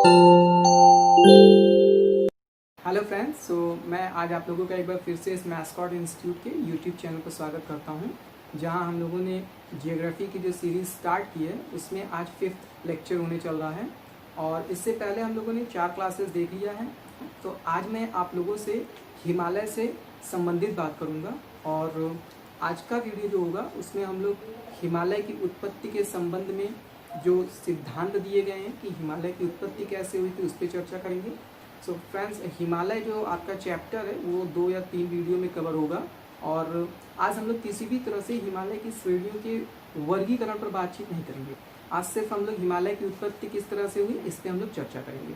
Hello friends, मैं आज आप लोगों का एक बार फिर से इस मैस्कॉट इंस्टीट्यूट के यूट्यूब चैनल पर स्वागत करता हूं, जहां हम लोगों ने जियोग्राफी की जो सीरीज़ स्टार्ट की है उसमें आज 5th लेक्चर होने चल रहा है। और इससे पहले हम लोगों ने 4 क्लासेस देख लिया है। तो आज मैं आप लोगों से हिमालय से संबंधित बात करूँगा। और आज का वीडियो जो होगा उसमें हम लोग हिमालय की उत्पत्ति के संबंध में जो सिद्धांत दिए गए हैं कि हिमालय की उत्पत्ति कैसे हुई थी उस पर चर्चा करेंगे। सो फ्रेंड्स, हिमालय जो आपका चैप्टर है वो 2 या 3 वीडियो में कवर होगा। और आज हम लोग किसी भी तरह से हिमालय की श्रेणियों के वर्गीकरण पर बातचीत नहीं करेंगे। आज सिर्फ हम लोग हिमालय की उत्पत्ति किस तरह से हुई इस पर हम लोग चर्चा करेंगे।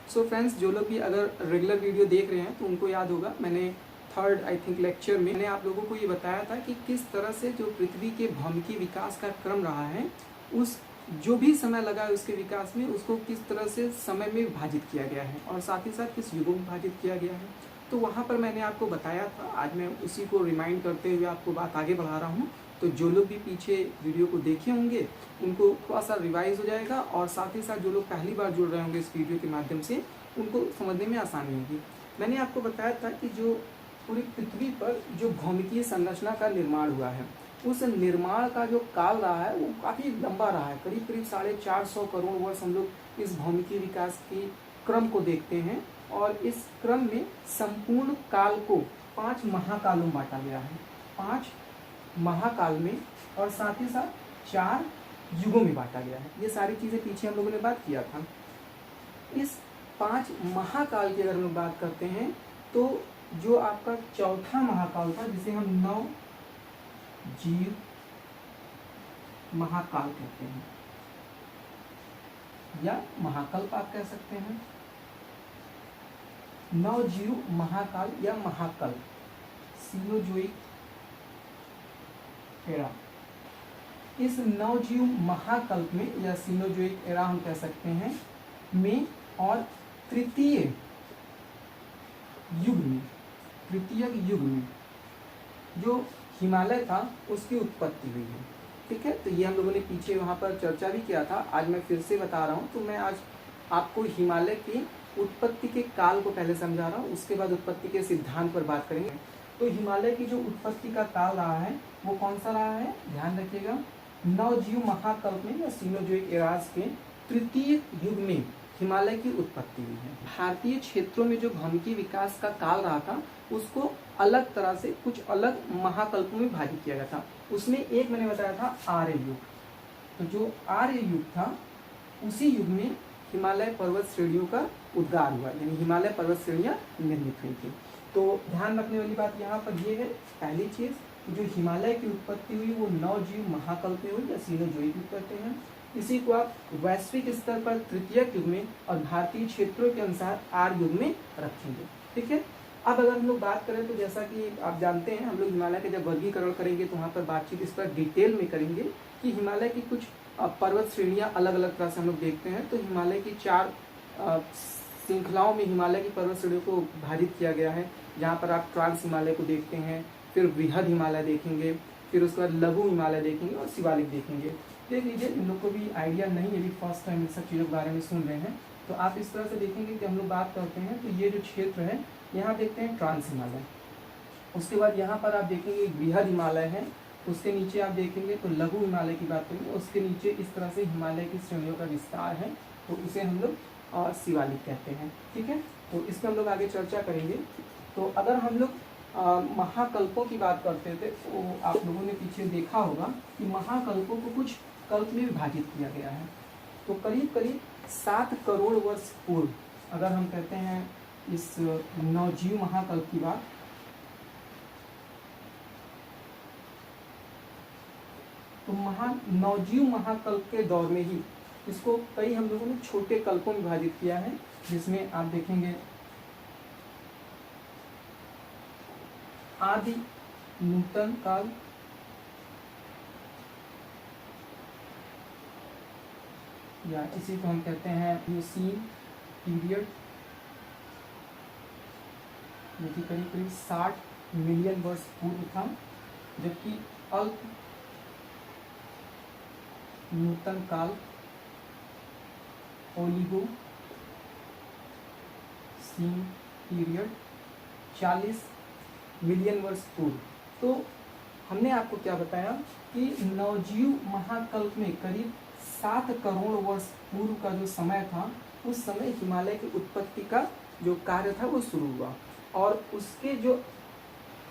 सो फ्रेंड्स, जो लोग भी अगर रेगुलर वीडियो देख रहे हैं तो उनको याद होगा मैंने 3rd आई थिंक लेक्चर में मैंने आप लोगों को ये बताया था कि किस तरह से जो पृथ्वी के भौमिकी विकास का क्रम रहा है, उस जो भी समय लगा है उसके विकास में, उसको किस तरह से समय में विभाजित किया गया है और साथ ही साथ किस युगों में विभाजित किया गया है। तो वहाँ पर मैंने आपको बताया था। आज मैं उसी को रिमाइंड करते हुए आपको बात आगे बढ़ा रहा हूँ। तो जो लोग भी पीछे वीडियो को देखे होंगे उनको थोड़ा सा रिवाइज हो जाएगा, और साथ ही साथ जो लोग पहली बार जुड़ रहे होंगे इस वीडियो के माध्यम से उनको समझने में आसानी होगी। मैंने आपको बताया था कि जो पूरी पृथ्वी पर जो भौमिकीय संरचना का निर्माण हुआ है, उस निर्माण का जो काल रहा है वो काफ़ी लंबा रहा है। करीब करीब 450 करोड़ वर्ष हम लोग इस भौमिकीय विकास की क्रम को देखते हैं। और इस क्रम में संपूर्ण काल को 5 महाकालों में बांटा गया है। 5 महाकाल में, और साथ ही साथ 4 युगों में बांटा गया है। ये सारी चीज़ें पीछे हम लोगों ने बात किया था। इस 5 महाकाल की अगर हम लोग बात करते हैं तो जो आपका चौथा महाकाल था, जिसे हम नव जीव महाकाल कहते हैं या महाकल्प आप कह सकते हैं। नवजीव महाकाल या महाकल्प, सीनोजोइक एरा। इस नवजीव महाकल्प में या सीनोजोइक एरा हम कह सकते हैं में, और तृतीय युग में जो हिमालय था उसकी उत्पत्ति हुई है। ठीक है, तो ये हम लोगों ने पीछे वहाँ पर चर्चा भी किया था। आज मैं फिर से बता रहा हूँ। तो मैं आज आपको हिमालय की उत्पत्ति के काल को पहले समझा रहा हूँ, उसके बाद उत्पत्ति के सिद्धांत पर बात करेंगे। तो हिमालय की जो उत्पत्ति का काल रहा है वो कौन सा रहा है, ध्यान रखिएगा। नवजीव महाकल्प में या सीनोजोइक एराज के तृतीय युग में हिमालय की उत्पत्ति हुई है। भारतीय क्षेत्रों में जो भौमिकीय विकास का काल रहा था उसको अलग तरह से कुछ अलग महाकल्पों में विभाजित किया गया था। उसमें एक मैंने बताया था आर्य युग। तो जो आर्य युग था उसी युग में हिमालय पर्वत श्रेणियों का उद्गार हुआ, यानी हिमालय पर्वत श्रेणियां निर्मित हुई थी। तो ध्यान रखने वाली बात यहाँ पर ये है, पहली चीज, जो हिमालय की उत्पत्ति हुई वो नवजीव महाकल्प में हुई या सीनोजोइक युग कहते हैं। इसी को आप वैश्विक स्तर पर तृतीय युग में और भारतीय क्षेत्रों के अनुसार आर्य युग में रखेंगे। ठीक है, अब अगर हम लोग बात करें तो जैसा कि आप जानते हैं, हम लोग हिमालय के जब वर्गीकरण करेंगे तो वहाँ पर बातचीत इस पर डिटेल में करेंगे कि हिमालय की कुछ पर्वत श्रेणियाँ अलग अलग तरह से हम लोग देखते हैं। तो हिमालय की 4 श्रृंखलाओं में हिमालय की पर्वत श्रेणियों को विभाजित किया गया है, जहाँ पर आप ट्रांस हिमालय को देखते हैं, फिर वृहद हिमालय देखेंगे, फिर उसके बाद लघु हिमालय देखेंगे और शिवालिक देखेंगे। देख लीजिए, इन लोग को भी आइडिया नहीं है, अभी फर्स्ट टाइम इन सब चीज़ों के बारे में सुन रहे हैं। तो आप इस तरह से देखेंगे कि हम लोग बात करते हैं तो ये जो क्षेत्र है यहाँ देखते हैं ट्रांस हिमालय, उसके बाद यहाँ पर आप देखेंगे बृहद हिमालय है, उसके नीचे आप देखेंगे तो लघु हिमालय की बात करेंगे, उसके नीचे इस तरह से हिमालय की श्रेणियों का विस्तार है, तो इसे हम लोग शिवालिक कहते हैं। ठीक है, तो इस पर हम लोग आगे चर्चा करेंगे। तो अगर हम लोग महाकल्पों की बात करते थे तो आप लोगों ने पीछे देखा होगा कि महाकल्पों को कुछ कल्प में विभाजित किया गया है। तो करीब करीब 7 करोड़ वर्ष पूर्व अगर हम कहते हैं इस नवजीव महाकल्प की बात, तो नवजीव महाकल्प के दौर में ही इसको कई हम लोगों ने छोटे कल्पों में विभाजित किया है, जिसमें आप देखेंगे आदि नूतन काल, या इसी को हम कहते हैं यूसीन पीरियड, जो कि करीब करीब 60 मिलियन वर्ष पूर्व था, जबकि अल्प नूतन काल ओलिगो मायोसीन पीरियड 40 मिलियन वर्ष पूर्व। तो हमने आपको क्या बताया कि नवजीव महाकल्प में करीब 7 करोड़ वर्ष पूर्व का जो समय था, उस समय हिमालय की उत्पत्ति का जो कार्य था वो शुरू हुआ। और उसके जो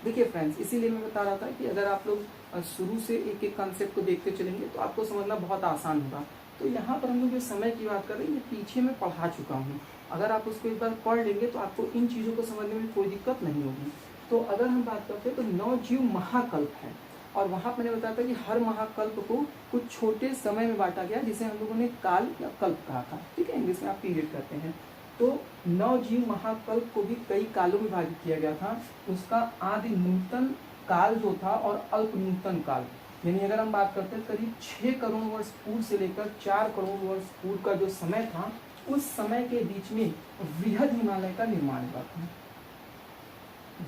देखिए फ्रेंड्स, इसीलिए मैं बता रहा था कि अगर आप लोग शुरू से एक एक कॉन्सेप्ट को देखते चलेंगे तो आपको समझना बहुत आसान होगा। तो यहाँ पर हम लोग जो समय की बात कर रहे हैं, ये पीछे मैं पढ़ा चुका हूँ। अगर आप उसको एक बार पढ़ लेंगे तो आपको इन चीज़ों को समझने में कोई दिक्कत नहीं होगी। तो अगर हम बात करते हैं तो नवजीव महाकल्प है, और वहाँ मैंने बताया था कि हर महाकल्प को कुछ छोटे समय में बांटा गया, जिसे हम लोगों ने काल या कल्प कहा था। ठीक है, इंग्लिश में आप पीरियड कहते हैं। तो नवजीव महाकल्प को भी कई कालों में विभाजित किया गया था। उसका आदि नूतन काल जो था और अल्प नूतन काल, यानी अगर हम बात करते हैं करीब 6 करोड़ वर्ष पूर्व से लेकर 4 करोड़ वर्ष पूर्व का जो समय था, उस समय के बीच में वृहद हिमालय का निर्माण हुआ था।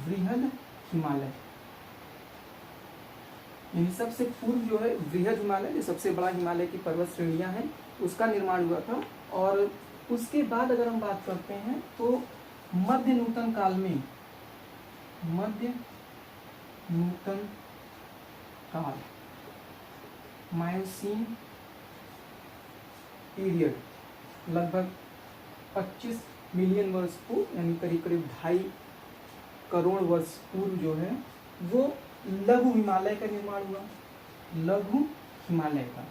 वृहद हिमालय यानी सबसे पूर्व जो है वृहद हिमालय, जो सबसे बड़ा हिमालय की पर्वत श्रेणियां हैं, उसका निर्माण हुआ था। और उसके बाद अगर हम बात करते हैं तो मध्य नूतन काल में, मध्य नूतन काल मायोसीन पीरियड लगभग 25 मिलियन वर्ष पूर्व, यानी करीब करीब 2.5 करोड़ वर्ष पूर्व जो है वो लघु हिमालय का निर्माण हुआ। लघु हिमालय का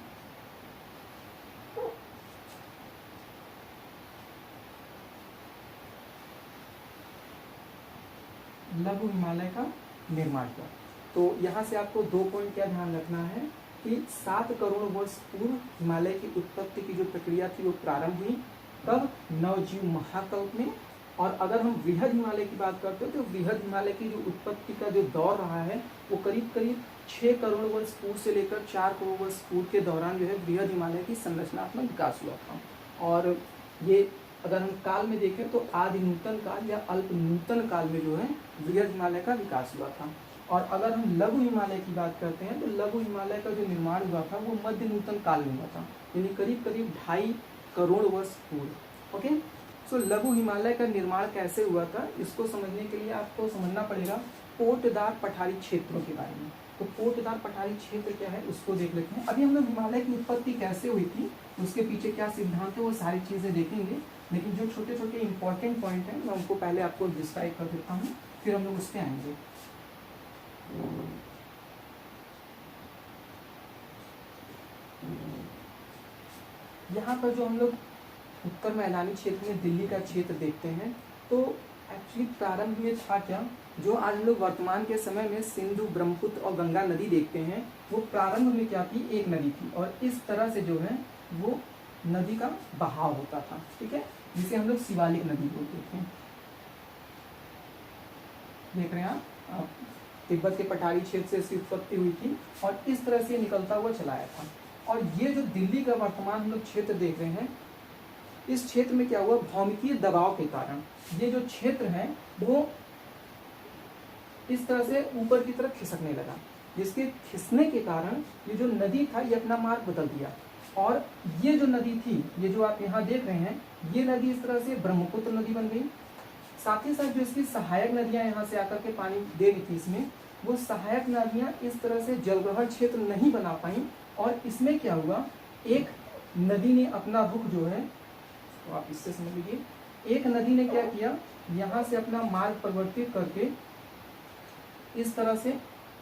लघु हिमालय का निर्माण हुआ। तो यहाँ से आपको 2 पॉइंट क्या ध्यान रखना है कि 7 करोड़ वर्ष पूर्व हिमालय की उत्पत्ति की जो प्रक्रिया थी वो प्रारंभ हुई, तब नवजीव महाकल्प में। और अगर हम वृहद हिमालय की बात करते हैं तो वृहद हिमालय की जो उत्पत्ति का जो दौर रहा है वो करीब करीब 6 करोड़ वर्ष पूर्व से लेकर 4 करोड़ वर्ष पूर्व के दौरान जो है वृहद हिमालय की संरचनात्मक विकास हुआ था। और ये अगर हम काल में देखें तो आदि नूतन काल या अल्प नूतन काल में जो है वृहद हिमालय का विकास हुआ था। और अगर हम लघु हिमालय की बात करते हैं तो लघु हिमालय का जो निर्माण हुआ था वो मध्य नूतन काल में हुआ था, यानी करीब करीब 2.5 करोड़ वर्ष पूर्व। ओके, सो लघु हिमालय का निर्माण कैसे हुआ था, इसको समझने के लिए आपको समझना पड़ेगा पोटदार पठारी क्षेत्रों के बारे में। तो पोटदार पठारी क्षेत्र क्या है उसको देख लेते हैं। अभी हम लोग हिमालय की उत्पत्ति कैसे हुई थी, उसके पीछे क्या सिद्धांत है, वो सारी चीज़ें देखेंगे। लेकिन जो छोटे छोटे इंपॉर्टेंट पॉइंट हैं मैं उनको पहले आपको डिस्क्राइब कर देता हूँ, फिर हम लोग उस पर आएंगे। यहाँ पर जो हम लोग उत्तर मैदानी क्षेत्र में दिल्ली का क्षेत्र देखते हैं, तो एक्चुअली प्रारंभ में था क्या, जो आज हम लोग वर्तमान के समय में सिंधु, ब्रह्मपुत्र और गंगा नदी देखते हैं, वो प्रारंभ में क्या थी, एक नदी थी। और इस तरह से जो है वो नदी का बहाव होता था। ठीक है, जिसे हम लोग शिवालिक नदी बोलते थे। देख रहे हैं आप, तिब्बत के पठारी क्षेत्र से इसकी उत्पत्ति हुई थी और इस तरह से निकलता हुआ चलाया था। और ये जो दिल्ली का वर्तमान हम लोग क्षेत्र देख रहे हैं, इस क्षेत्र में क्या हुआ, भौमिकीय दबाव के कारण ये जो क्षेत्र है वो इस तरह से ऊपर की तरफ खिसकने लगा, जिसके खिसने के कारण ये जो नदी था ये अपना मार्ग बदल दिया। और ये जो नदी थी, ये जो आप यहाँ देख रहे हैं, ये नदी इस तरह से ब्रह्मपुत्र नदी बन गई। साथ ही साथ जो इसकी सहायक नदियां यहाँ से आकर के पानी दे रही थी इसमें, वो सहायक नदियां इस तरह से जलग्रहण क्षेत्र नहीं बना पाई। और इसमें क्या हुआ, एक नदी ने अपना रुख जो है, तो आप इससे समझ लीजिए, एक नदी ने क्या किया, यहाँ से अपना मार्ग परिवर्तित करके इस तरह से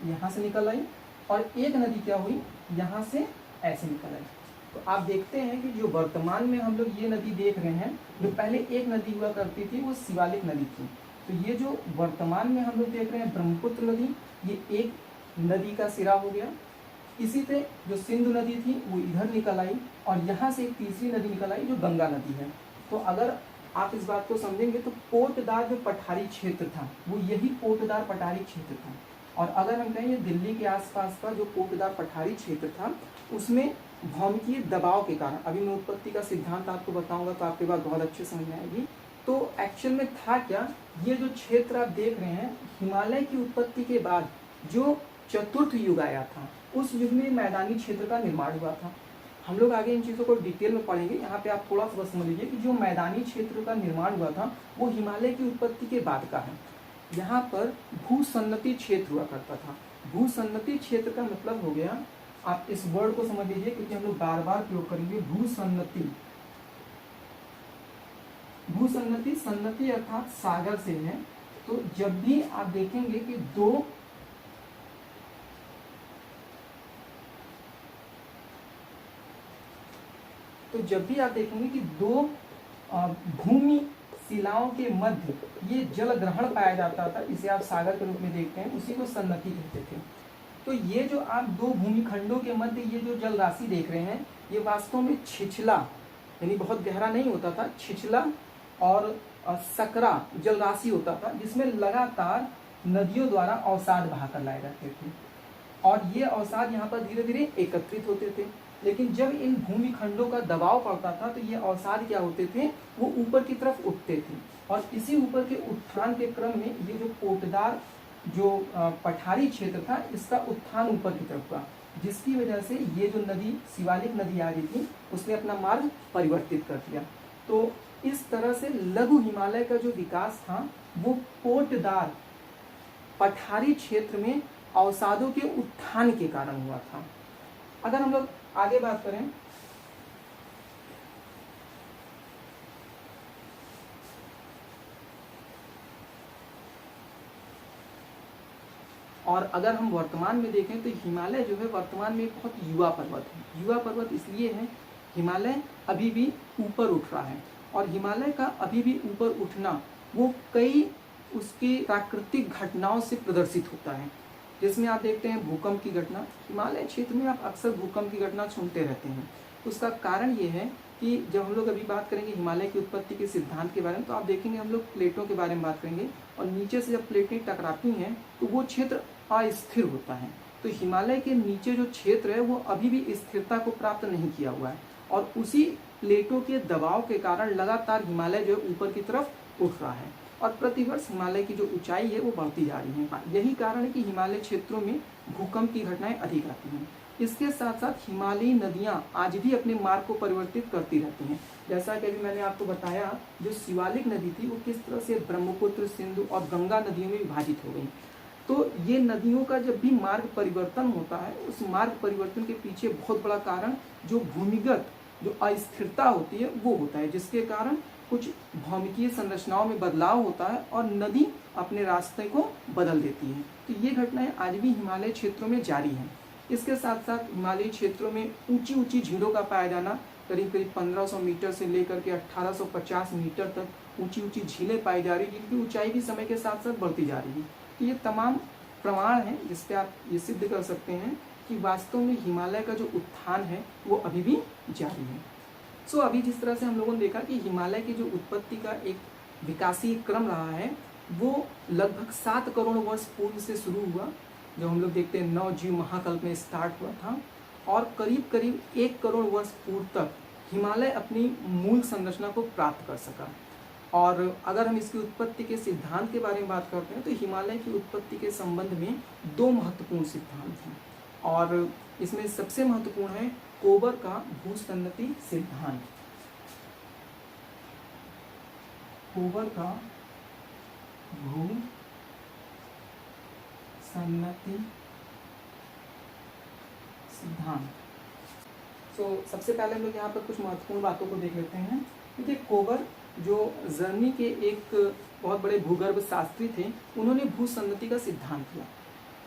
यहाँ से निकल आई, और एक नदी क्या हुई, यहाँ से ऐसे निकल आई। तो आप देखते हैं कि जो वर्तमान में हम लोग ये नदी देख रहे हैं, जो पहले एक नदी हुआ करती थी वो शिवालिक नदी थी। तो ये जो वर्तमान में हम लोग देख रहे हैं ब्रह्मपुत्र नदी, ये एक नदी का सिरा हो गया। इसी से जो सिंधु नदी थी वो इधर निकल आई, और यहाँ से एक तीसरी नदी निकल आई जो गंगा नदी है। तो अगर आप इस बात को समझेंगे तो पोटदार जो पठारी क्षेत्र था वो यही पोटदार पठारी क्षेत्र था। और अगर हम कहें ये दिल्ली के आसपास का जो पोटदार पठारी क्षेत्र था, उसमें भौमिकीय दबाव के कारण, अभी मैं उत्पत्ति का सिद्धांत आपको बताऊंगा तो आपके बात बहुत अच्छे समझ में आएगी। तो एक्चुअल में था क्या, ये जो क्षेत्र आप देख रहे हैं, हिमालय की उत्पत्ति के बाद जो चतुर्थ युग आया था, उस युग में मैदानी क्षेत्र का निर्माण हुआ था। हम लोग आगे इन चीज़ों को डिटेल में पढ़ेंगे। यहाँ पे आप थोड़ा सा बस समझ लीजिए कि जो मैदानी क्षेत्र का निर्माण हुआ था वो हिमालय की उत्पत्ति के बाद का है। यहाँ पर भूसन्नति क्षेत्र हुआ करता था। भूसन्नति क्षेत्र का मतलब हो गया, आप इस वर्ड को समझ लीजिए क्योंकि हम लोग बार बार प्रयोग करेंगे, भूसन्नति। भूसन्नति, सन्नति अर्थात सागर से है। तो जब भी आप देखेंगे कि दो भूमि शिलाओं के मध्य ये जल ग्रहण पाया जाता था, इसे आप सागर के रूप में देखते हैं, उसी को सन्नति कहते थे। तो ये जो आप दो भूमि खंडों के मध्य ये जो जल राशि देख रहे हैं, ये वास्तव में छिछला यानी बहुत गहरा नहीं होता था, छिछला और सकरा जल राशि होता था, जिसमें लगातार नदियों द्वारा अवसाद बहाकर लाए जाते थे और ये अवसाद यहाँ पर धीरे धीरे एकत्रित होते थे। लेकिन जब इन भूमि खंडों का दबाव पड़ता था तो ये अवसाद क्या होते थे, वो ऊपर की तरफ उठते थे और इसी ऊपर के उत्थान के क्रम में ये जो पोटदार जो पठारी क्षेत्र था, इसका उत्थान ऊपर की तरफ हुआ, जिसकी वजह से ये जो नदी शिवालिक नदी आ रही थी उसने अपना मार्ग परिवर्तित कर दिया। तो इस तरह से लघु हिमालय का जो विकास था वो पोटदार पठारी क्षेत्र में अवसादों के उत्थान के कारण हुआ था। अगर हम लोग आगे बात करें और अगर हम वर्तमान में देखें तो हिमालय जो है वर्तमान में बहुत युवा पर्वत है। युवा पर्वत इसलिए है, हिमालय अभी भी ऊपर उठ रहा है और हिमालय का अभी भी ऊपर उठना वो कई उसके प्राकृतिक घटनाओं से प्रदर्शित होता है, जिसमें आप देखते हैं भूकंप की घटना। हिमालय क्षेत्र में आप अक्सर भूकंप की घटना सुनते रहते हैं। उसका कारण ये है कि जब हम लोग अभी बात करेंगे हिमालय की उत्पत्ति के सिद्धांत के बारे में, तो आप देखेंगे हम लोग प्लेटों के बारे में बात करेंगे और नीचे से जब प्लेटें टकराती हैं तो वो क्षेत्र अस्थिर होता है। तो हिमालय के नीचे जो क्षेत्र है वो अभी भी स्थिरता को प्राप्त नहीं किया हुआ है और उसी प्लेटों के दबाव के कारण लगातार हिमालय जो है ऊपर की तरफ उठ रहा है और प्रतिवर्ष हिमालय की जो ऊंचाई है वो बढ़ती जा रही है। यही कारण है कि हिमालय क्षेत्रों में भूकंप की घटनाएं अधिक आती हैं। इसके साथ साथ हिमालयी नदियां आज भी अपने मार्ग को परिवर्तित करती रहती हैं। जैसा कि अभी मैंने आपको बताया, जो शिवालिक नदी थी वो किस तरह से ब्रह्मपुत्र, सिंधु और गंगा नदियों में विभाजित हो गई। तो ये नदियों का जब भी मार्ग परिवर्तन होता है, उस मार्ग परिवर्तन के पीछे बहुत बड़ा कारण जो भूमिगत जो अस्थिरता होती है वो होता है, जिसके कारण कुछ भौमिकीय संरचनाओं में बदलाव होता है और नदी अपने रास्ते को बदल देती है। तो ये घटनाएं आज भी हिमालय क्षेत्रों में जारी हैं। इसके साथ साथ हिमालयी क्षेत्रों में ऊंची ऊंची झीलों का पाया जाना, करीब करीब 1500 मीटर से लेकर के 1850 मीटर तक ऊंची ऊंची झीलें पाई जा रही है, जिनकी ऊंचाई भी समय के साथ साथ बढ़ती जा रही है। तो ये तमाम प्रमाण हैं जिससे आप ये सिद्ध कर सकते हैं कि वास्तव में हिमालय का जो उत्थान है वो अभी भी जारी है। अभी जिस तरह से हम लोगों ने देखा कि हिमालय की जो उत्पत्ति का एक विकासीय क्रम रहा है वो लगभग 7 करोड़ वर्ष पूर्व से शुरू हुआ, जो हम लोग देखते हैं नवजीव महाकल्प में स्टार्ट हुआ था और करीब करीब 1 करोड़ वर्ष पूर्व तक हिमालय अपनी मूल संरचना को प्राप्त कर सका। और अगर हम इसकी उत्पत्ति के सिद्धांत के बारे में बात करते हैं तो हिमालय की उत्पत्ति के संबंध में 2 महत्वपूर्ण सिद्धांत हैं और इसमें सबसे महत्वपूर्ण है कोबर का भूसन्नति सिद्धांत। कोबर का भूसन्नति सिद्धांत। सबसे पहले हम लोग यहाँ पर कुछ महत्वपूर्ण बातों को देख लेते हैं। देखिए, कोबर जो जर्मनी के एक बहुत बड़े भूगर्भ शास्त्री थे, उन्होंने भूसन्नति का सिद्धांत दिया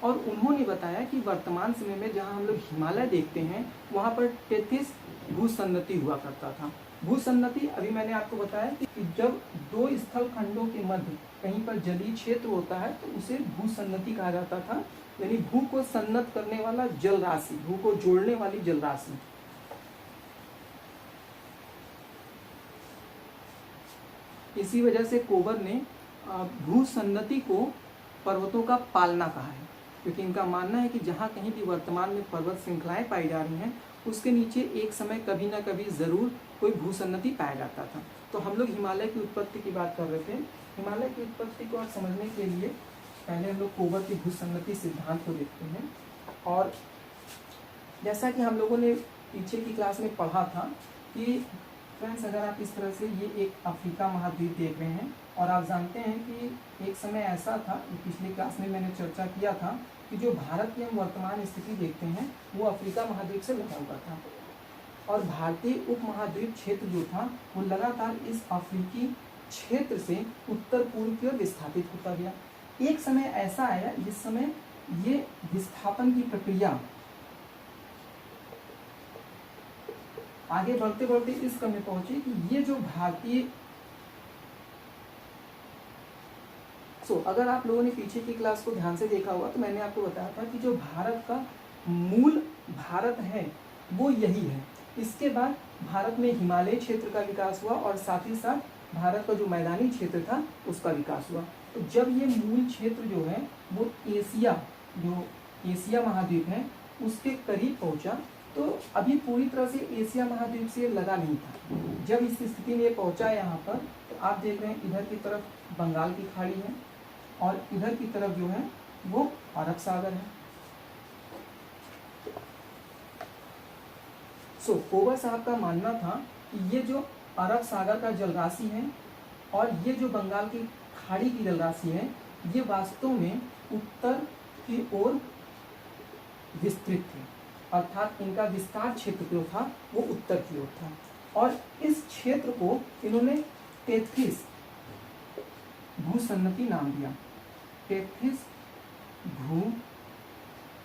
और उन्होंने बताया कि वर्तमान समय में जहाँ हम लोग हिमालय देखते हैं वहाँ पर 33 भूसन्नति हुआ करता था। भूसन्नति अभी मैंने आपको बताया कि जब 2 स्थल खंडों के मध्य कहीं पर जलीय क्षेत्र होता है तो उसे भूसन्नति कहा जाता था, यानी भू को सन्नत करने वाला जल राशि, भू को जोड़ने वाली जल राशि। इसी वजह से कोबर ने भूसन्नति को पर्वतों का पालना कहा है, क्योंकि इनका मानना है कि जहाँ कहीं भी वर्तमान में पर्वत श्रृंखलाएं पाई जा रही हैं उसके नीचे एक समय कभी ना कभी ज़रूर कोई भूसन्नति पाया जाता था। तो हम लोग हिमालय की उत्पत्ति की बात कर रहे थे। हिमालय की उत्पत्ति को समझने के लिए पहले हम लोग कोबर की भूसन्नति सिद्धांत को देखते हैं। और जैसा कि हम लोगों ने पीछे की क्लास में पढ़ा था कि फ्रेंड्स, अगर आप इस तरह से ये एक अफ्रीका महाद्वीप देख रहे हैं और आप जानते हैं कि एक समय ऐसा था, पिछली क्लास में मैंने चर्चा किया था कि जो भारत की हम वर्तमान स्थिति देखते हैं वो अफ्रीका महाद्वीप से लगा हुआ था और भारतीय उपमहाद्वीप क्षेत्र जो था वो लगातार इस अफ्रीकी क्षेत्र से उत्तर पूर्व की ओर विस्थापित होता गया। एक समय ऐसा आया जिस समय ये विस्थापन की प्रक्रिया आगे बढ़ते बढ़ते इस क्रम में पहुंची कि ये जो भारतीय अगर आप लोगों ने पीछे की क्लास को ध्यान से देखा होगा तो मैंने आपको बताया था कि जो भारत का मूल भारत है वो यही है। इसके बाद भारत में हिमालय क्षेत्र का विकास हुआ और साथ ही साथ भारत का जो मैदानी क्षेत्र था उसका विकास हुआ। तो जब ये मूल क्षेत्र जो है वो एशिया महाद्वीप है उसके करीब पहुंचा, तो अभी पूरी तरह से एशिया महाद्वीप से लगा नहीं था। जब इस स्थिति में पहुंचा यहाँ पर, तो आप देख रहे हैं इधर की तरफ बंगाल की खाड़ी है और इधर की तरफ जो है वो अरब सागर है। कोबर साहब का मानना था कि ये जो अरब सागर का जलराशि है और ये जो बंगाल की खाड़ी की जलराशि है ये वास्तव में उत्तर की ओर विस्तृत थे, अर्थात इनका विस्तार क्षेत्र जो था वो उत्तर की ओर था और इस क्षेत्र को इन्होंने टेथिस भूसन्नति नाम दिया। टेथिस भूसन्नति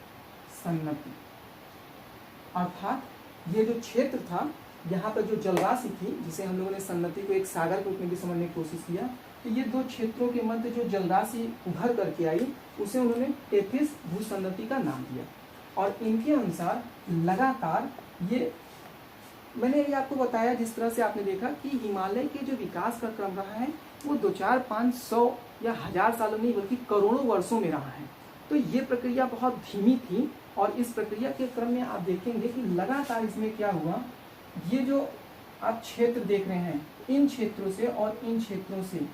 अर्थात ये जो क्षेत्र था यहाँ पर जो जलराशि थी, जिसे हम लोगों ने सन्नति को एक सागर के रूप में भी समझने की कोशिश किया, तो ये दो क्षेत्रों के मध्य जो जलराशि उभर करके आई उसे उन्होंने टेथिस भूसन्नति का नाम दिया। और इनके अनुसार लगातार ये मैंने ये आपको बताया, जिस तरह से आपने देखा कि हिमालय के जो विकास का क्रम रहा है वो 2-4-500 या 1000 सालों नहीं बल्कि करोड़ों वर्षों में रहा है। तो ये प्रक्रिया बहुत धीमी थी और इस प्रक्रिया के क्रम में आप देखेंगे कि लगातार इसमें क्या हुआ, ये जो आप क्षेत्र देख रहे हैं इन क्षेत्रों से और इन क्षेत्रों से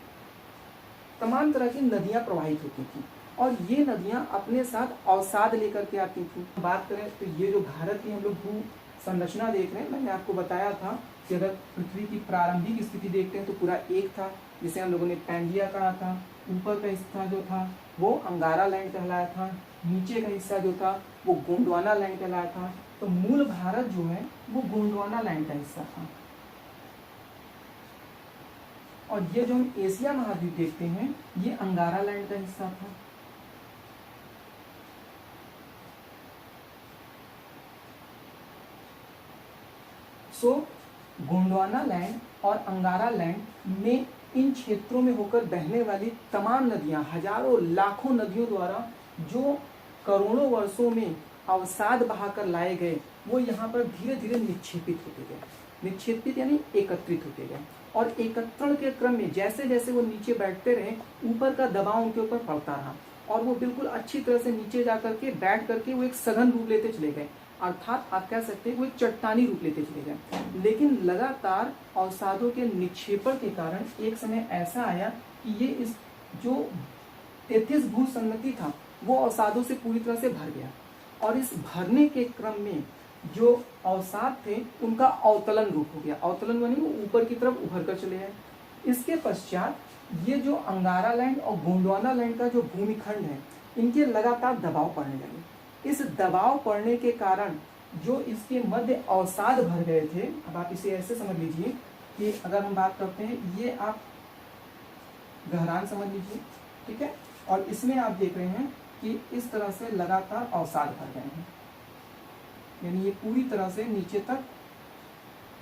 तमाम तरह की नदियां प्रवाहित होती थी और ये नदियां अपने साथ अवसाद लेकर के आती थी। बात करें तो ये जो भारत की हम लोग भू संरचना देख रहे हैं, मैंने आपको बताया था कि अगर पृथ्वी की प्रारंभिक स्थिति देखते हैं तो पूरा एक था, जिसे हम लोगों ने पैंडिया कहा था। ऊपर का हिस्सा जो था वो अंगारा लैंड कहलाया था, नीचे का हिस्सा जो था वो गोंडवाना लैंड कहलाया था। तो मूल भारत जो है वो गोंडवाना लैंड का हिस्सा था। और ये जो हम एशिया महाद्वीप देखते हैं ये अंगारा लैंड का हिस्सा था। गोंडवाना लैंड और अंगारा लैंड में इन क्षेत्रों में होकर बहने वाली तमाम नदियां, हजारों लाखों नदियों द्वारा जो करोड़ों वर्षों में अवसाद बहाकर लाए गए वो यहाँ पर धीरे धीरे निक्षेपित होते गए। निक्षेपित यानी एकत्रित होते गए और एकत्रण के क्रम में जैसे जैसे वो नीचे बैठते रहे ऊपर का दबाव उनके ऊपर पड़ता रहा और वो बिल्कुल अच्छी तरह से नीचे जा करके बैठ करके वो एक सघन रूप लेते चले गए, अर्थात आप कह सकते हैं वो एक चट्टानी रूप लेते चले गए। लेकिन लगातार अवसादों के निक्षेपण के कारण एक समय ऐसा आया कि ये इस जो टेथिस भूसन्नति था वो अवसादों से पूरी तरह से भर गया और इस भरने के क्रम में जो अवसाद थे उनका अवतलन रूप हो गया। अवतलन मानी वो ऊपर की तरफ उभर कर चले गए। इसके पश्चात ये जो अंगारा लैंड और गोंडवाना लैंड का जो भूमिखंड है इनके लगातार दबाव पड़ने लगे। इस दबाव पड़ने के कारण जो इसके मध्य अवसाद भर गए थे, अब आप इसे ऐसे समझ लीजिए कि अगर हम बात करते हैं ये आप गहरान समझ लीजिए, ठीक है, और इसमें आप देख रहे हैं कि इस तरह से लगातार अवसाद भर गए हैं, यानी ये पूरी तरह से नीचे तक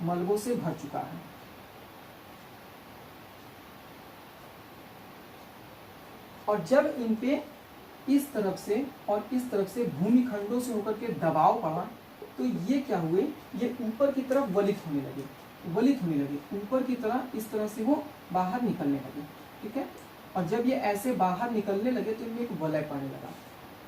मलबों से भर चुका है। और जब इन पे इस तरफ से और इस तरफ से भूमिखंडों से होकर के दबाव पड़ा तो ये क्या हुए, ये ऊपर की तरफ वलित होने लगे, ऊपर की तरह इस तरह से वो बाहर निकलने लगे, ठीक है। और जब ये ऐसे बाहर निकलने लगे तो इनमें एक वलय पड़ने लगा।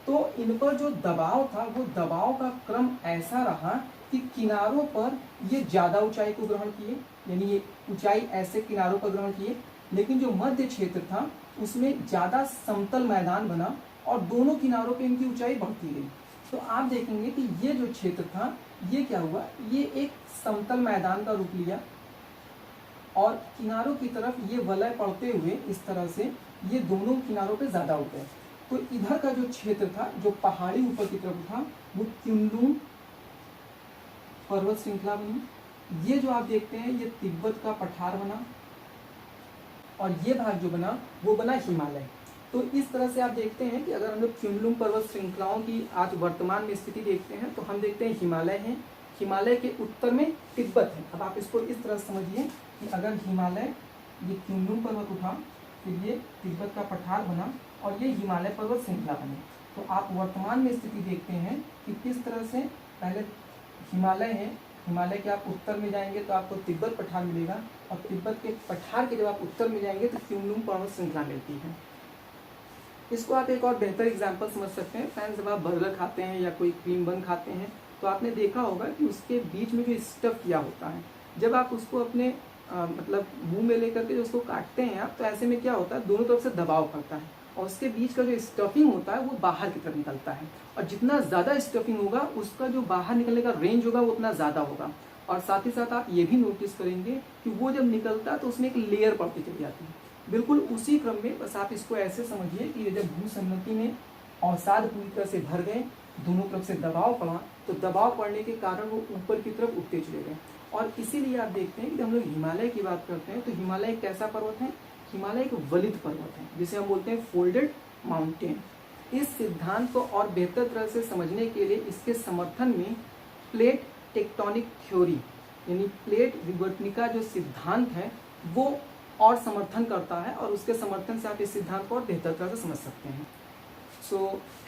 तो इन पर जो दबाव था वो दबाव का क्रम ऐसा रहा कि किनारों पर ये ज्यादा ऊंचाई को ग्रहण किए, यानी ये ऊंचाई ऐसे किनारों पर ग्रहण किए, लेकिन जो मध्य क्षेत्र था उसमें ज्यादा समतल मैदान बना और दोनों किनारों पे इनकी ऊंचाई बढ़ती गई। तो आप देखेंगे कि ये जो क्षेत्र था ये क्या हुआ, ये एक समतल मैदान का रूप लिया और किनारों की तरफ ये वलय पड़ते हुए इस तरह से ये दोनों किनारों पे ज़्यादा हो गए। तो इधर का जो क्षेत्र था, जो पहाड़ी ऊपर की तरफ था, वो क्युनलुन पर्वत श्रृंखला बनी। ये जो आप देखते हैं ये तिब्बत का पठार बना और ये भाग जो बना वो बना हिमालय। तो इस तरह से आप देखते हैं कि अगर हम लोग क्युनलुन पर्वत श्रृंखलाओं की आज वर्तमान में स्थिति देखते हैं तो हम देखते हैं हिमालय है, हिमालय के उत्तर में तिब्बत है। अब आप इसको इस तरह समझिए कि अगर हिमालय, ये क्युनलुन पर्वत उठा, फिर ये तिब्बत का पठार बना और ये हिमालय पर्वत श्रृंखला बनी। तो आप वर्तमान में स्थिति देखते हैं कि किस तरह से पहले हिमालय है, हिमालय के आप उत्तर में जाएंगे तो आपको तिब्बत पठार मिलेगा और तिब्बत के पठार के जब आप उत्तर में जाएंगे तो क्युनलुन पर्वत श्रृंखला मिलती है। इसको आप एक और बेहतर एग्जाम्पल समझ सकते हैं। फ्रेंड्स, जब आप बर्गर खाते हैं या कोई क्रीम बन खाते हैं तो आपने देखा होगा कि उसके बीच में जो स्टफ किया होता है, जब आप उसको अपने मतलब मुंह में लेकर के जो उसको काटते हैं आप, तो ऐसे में क्या होता है, दोनों तरफ से दबाव पड़ता है और उसके बीच का जो स्टफिंग होता है वो बाहर की तरफ निकलता है और जितना ज़्यादा स्टफिंग होगा उसका जो बाहर निकलने का रेंज होगा वो उतना ज़्यादा होगा। और साथ ही साथ आप ये भी नोटिस करेंगे कि वो जब निकलता है तो उसमें एक लेयर पड़ती चली जाती है। बिल्कुल उसी क्रम में बस आप इसको ऐसे समझिए कि जब भूसन्नति में अवसाद पूरी तरह से भर गए, दोनों तरफ से दबाव पड़ा, तो दबाव पड़ने के कारण वो ऊपर की तरफ उठते चले गए। और इसीलिए आप देखते हैं कि जब हम लोग हिमालय की बात करते हैं तो हिमालय एक कैसा पर्वत है, हिमालय एक वलित पर्वत है जिसे हम बोलते हैं फोल्डेड माउंटेन। इस सिद्धांत को और बेहतर तरह से समझने के लिए इसके समर्थन में प्लेट टेक्टोनिक थ्योरी यानी प्लेट विवर्तनिका जो सिद्धांत है वो और समर्थन करता है और उसके समर्थन से आप इस सिद्धांत को और बेहतर तरह से समझ सकते हैं। सो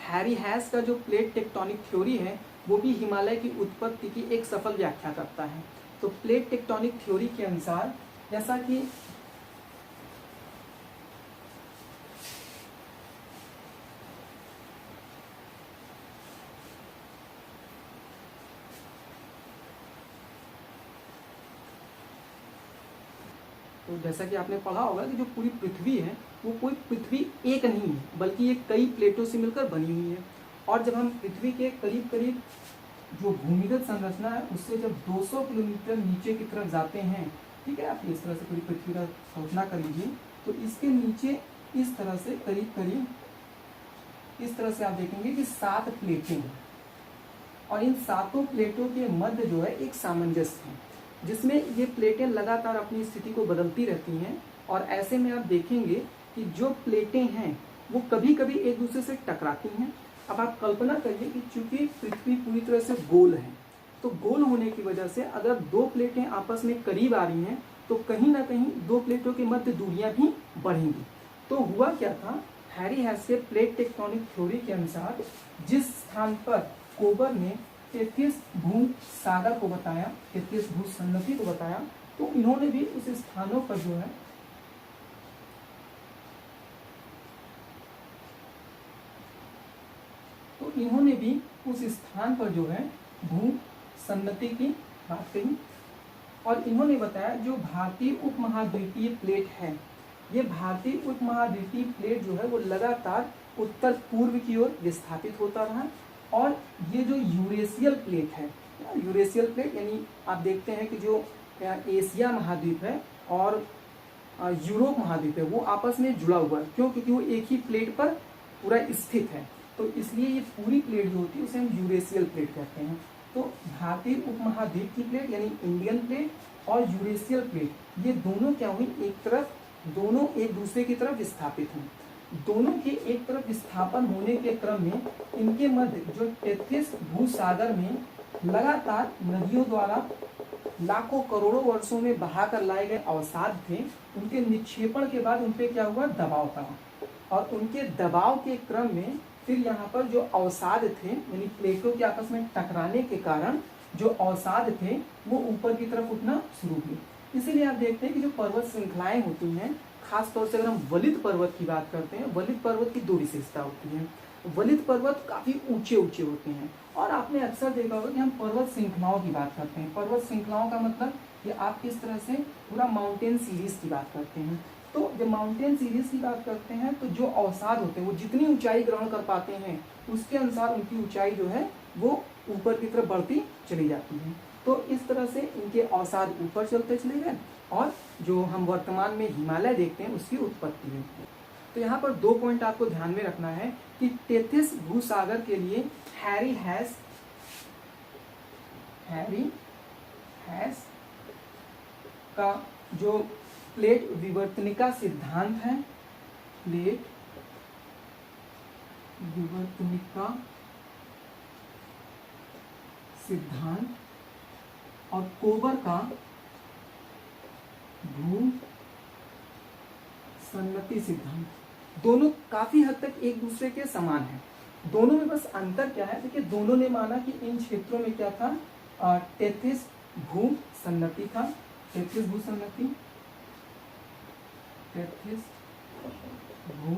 हैरी हैस का जो प्लेट टेक्टोनिक थ्योरी है वो भी हिमालय की उत्पत्ति की एक सफल व्याख्या करता है। तो प्लेट टेक्टोनिक थ्योरी के अनुसार जैसा कि तो जैसा कि आपने पढ़ा होगा कि जो पूरी पृथ्वी है वो कोई पृथ्वी एक नहीं है बल्कि ये कई प्लेटों से मिलकर बनी हुई है। और जब हम पृथ्वी के करीब करीब जो भूमिगत संरचना है उससे जब 200 किलोमीटर नीचे की तरफ जाते हैं, ठीक है, आप इस तरह से पूरी पृथ्वी का कल्पना कर लीजिए, तो इसके नीचे इस तरह से करीब करीब इस तरह से आप देखेंगे कि 7 प्लेटें हैं और इन 7 प्लेटों के मध्य जो है एक सामंजस्य है जिसमें ये प्लेटें लगातार अपनी स्थिति को बदलती रहती हैं। और ऐसे में आप देखेंगे कि जो प्लेटें हैं वो कभी कभी एक दूसरे से टकराती हैं। अब आप कल्पना करिए कि चूंकि पृथ्वी पूरी तरह से गोल है तो गोल होने की वजह से अगर 2 प्लेटें आपस में करीब आ रही हैं तो कहीं ना कहीं 2 प्लेटों के मध्य दूरियां भी बढ़ेंगी। तो हुआ क्या था, हैरी हैस के प्लेट टेक्टोनिक थ्योरी के अनुसार जिस स्थान पर कोबर ने तेथिस भू सागर को बताया, तेथिस भू सन्नति को बताया, तो इन्होंने भी उस स्थानों पर जो है इन्होंने भी उस स्थान पर जो है भू सन्नति की बात कही और इन्होंने बताया जो भारतीय उपमहाद्वीपीय प्लेट है, ये भारतीय उपमहाद्वीपीय प्लेट जो है वो लगातार उत्तर पूर्व की ओर विस्थापित होता रहा। और ये जो यूरेशियल प्लेट है, यूरेशियल प्लेट यानी आप देखते हैं कि जो एशिया महाद्वीप है और यूरोप महाद्वीप है वो आपस में जुड़ा हुआ है। क्यों? क्योंकि वो एक ही प्लेट पर पूरा स्थित है, तो इसलिए ये पूरी प्लेट जो होती है उसे हम यूरेशियल प्लेट कहते हैं। तो भारतीय उपमहाद्वीप की प्लेट यानी इंडियन प्लेट और यूरेशियल प्लेट ये दोनों क्या हुई, एक तरफ दोनों एक दूसरे की तरफ विस्थापित हैं। दोनों के एक तरफ विस्थापन होने के क्रम में इनके मध्य जो तेथिस भूसागर में लगातार नदियों द्वारा लाखों करोड़ों वर्षों में बहाकर लाए गए अवसाद थे, उनके निक्षेपण के बाद उन पे क्या हुआ, दबाव पड़ा और उनके दबाव के क्रम में फिर यहाँ पर जो अवसाद थे यानी प्लेटों के आपस में टकराने के कारण जो अवसाद थे वो ऊपर की तरफ उठना शुरू हुए। इसीलिए आप देखते हैं कि जो पर्वत श्रृंखलाएं होती हैं, खास तौर से अगर हम वलित पर्वत की बात करते हैं, वलित पर्वत की 2 विशेषता होती है। वलित पर्वत काफी ऊंचे ऊंचे होते हैं और आपने अक्सर देखा होगा कि हम पर्वत श्रृंखलाओं की बात करते हैं। पर्वत श्रृंखलाओं का मतलब कि आप किस तरह से पूरा माउंटेन सीरीज की बात करते हैं। तो जब माउंटेन सीरीज की बात करते हैं तो जो अवसाद होते हैं वो जितनी ऊंचाई ग्रहण कर पाते हैं उसके अनुसार उनकी ऊंचाई जो है वो ऊपर की तरफ बढ़ती चली जाती है। तो इस तरह से इनके अवसाद ऊपर चलते चले गए और जो हम वर्तमान में हिमालय देखते हैं उसकी उत्पत्ति हुई। तो यहाँ पर 2 पॉइंट आपको ध्यान में रखना है कि टेथिस भूसागर के लिए हैरी हैस का जो प्लेट विवर्तनिका सिद्धांत है, प्लेट विवर्तनिका सिद्धांत और कोबर का भू सन्नति सिद्धांत, दोनों काफी हद तक एक दूसरे के समान है। दोनों में बस अंतर क्या है, देखिए दोनों ने माना कि इन क्षेत्रों में क्या था, टेथिस भू सन्नति था, टेथिस भू सन्नति, टेथिस भू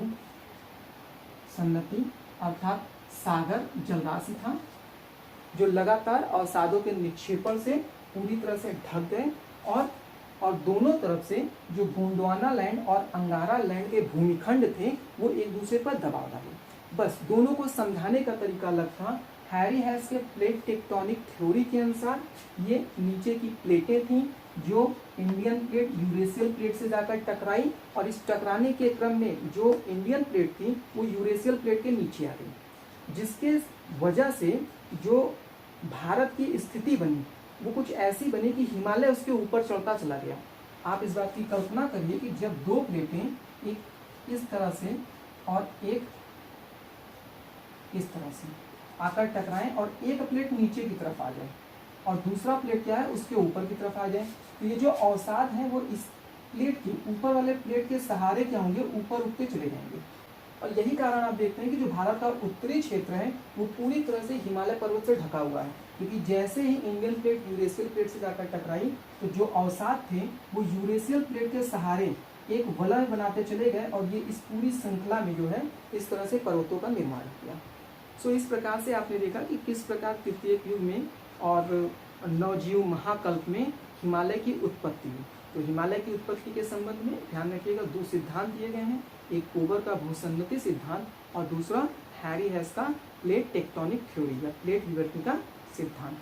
सन्नति अर्थात सागर जलराशि था जो लगातार अवसादों के निक्षेपण से पूरी तरह से ढक गए और दोनों तरफ से जो गोंडवाना लैंड और अंगारा लैंड के भूमिखंड थे वो एक दूसरे पर दबाव डाले। बस दोनों को समझाने का तरीका अलग था। हैरी हैस के प्लेट टेक्टोनिक थ्योरी के अनुसार ये नीचे की प्लेटें थीं जो इंडियन प्लेट यूरेशियल प्लेट से जाकर टकराई और इस टकराने के क्रम में जो इंडियन प्लेट थी वो यूरेशियल प्लेट के नीचे आ गई, जिसके वजह से जो भारत की स्थिति बनी वो कुछ ऐसी बनी कि हिमालय उसके ऊपर चढ़ता चला गया। आप इस बात की कल्पना करिए कि जब 2 प्लेटें एक इस तरह से और एक इस तरह से आकर टकराएं और एक प्लेट नीचे की तरफ आ जाए और दूसरा प्लेट क्या है उसके ऊपर की तरफ आ जाए, तो ये जो अवसाद है वो इस प्लेट की ऊपर वाले प्लेट के सहारे क्या होंगे, ऊपर उठते चले जाएंगे। और यही कारण आप देखते हैं कि जो भारत का उत्तरी क्षेत्र है वो पूरी तरह से हिमालय पर्वत से ढका हुआ है, क्योंकि जैसे ही इंडियन प्लेट यूरेशियल प्लेट से जाकर टकराई तो जो अवसाद थे वो यूरेशियल प्लेट के सहारे एक वलय बनाते चले गए और ये इस पूरी श्रृंखला में जो है इस तरह से पर्वतों का निर्माण किया। सो इस प्रकार से आपने देखा कि किस प्रकार तृतीयक युग में और नवजीव महाकल्प में हिमालय की उत्पत्ति हुई। तो हिमालय की उत्पत्ति के संबंध में ध्यान रखिएगा 2 सिद्धांत दिए गए हैं, एक कोबर का भूसन्नति सिद्धांत और दूसरा हैरी हैस का प्लेट टेक्टोनिक थ्योरी या प्लेट विवर्तनिका सिद्धांत।